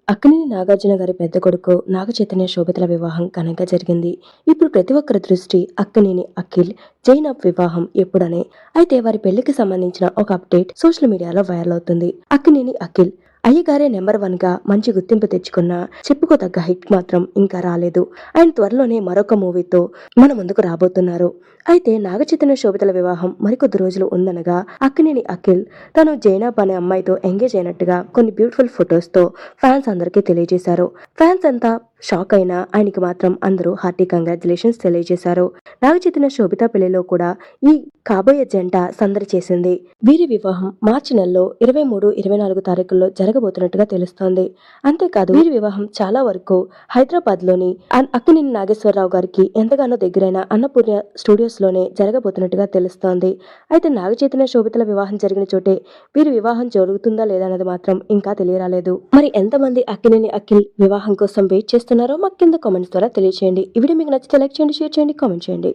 అక్కినేని నాగార్జున గారి పెద్ద కొడుకు నాగ చైతన్య శోభితల వివాహం ఘనంగా జరిగింది. ఇప్పుడు ప్రతి ఒక్కరి దృష్టి అక్కినేని అఖిల్, జైనబ్ వివాహం ఎప్పుడనే. అయితే వారి పెళ్లికి సంబంధించిన ఒక అప్డేట్ సోషల్ మీడియాలో వైరల్ అవుతుంది. అక్కినేని అఖిల్ అయ్యగారే నెంబర్ 1 గా మంచి గుర్తింపు తెచ్చుకున్న చెప్పుకోదగ్గ హిట్ మాత్రం ఇంకా రాలేదు. ఆయన త్వరలోనే మరొక మూవీతో మన ముందుకు రాబోతున్నారు. అయితే నాగ చైతన్య శోభితల వివాహం మరికొద్ది రోజులు ఉందనగా అక్కినేని అఖిల్ తను జైనబ్ అనే అమ్మాయితో ఎంగేజ్ అయినట్టుగా కొన్ని బ్యూటిఫుల్ ఫొటోస్ తో ఫ్యాన్స్ అందరికీ తెలియజేశారు. ఫ్యాన్స్ అంతా షాక్ అయినా ఆయనకి మాత్రం అందరూ హార్టీ కంగ్రాచులేషన్స్ తెలియజేశారు. నాగ చైతన్య శోభిత పెళ్లిలో కూడా ఈ కాబోయే జంట సందడి చేసింది. వీరి వివాహం మార్చి నెలలో 23, 24 తారీఖుల్లో జరగబోతున్నట్టుగా తెలుస్తోంది. అంతేకాదు వీరి వివాహం చాలా వరకు హైదరాబాద్ లోని అక్కినేని నాగేశ్వరరావు గారికి ఎంతగానో దగ్గరైన అన్నపూర్ణ స్టూడియోస్ లోనే జరగబోతున్నట్టుగా తెలుస్తోంది. అయితే నాగ చైతన్య శోభితల వివాహం జరిగిన చోటే వీరి వివాహం జరుగుతుందా లేదా అన్నది మాత్రం ఇంకా తెలియరాలేదు. మరి ఎంతమంది అక్కినేని అఖిల్ వివాహం కోసం వెయిట్ చేస్తున్నారో మాకు కింద కామెంట్స్ ద్వారా తెలియజేయండి. ఈ వీడియో మీకు నచ్చితే లైక్ చేయండి, షేర్ చేయండి, కామెంట్ చేయండి.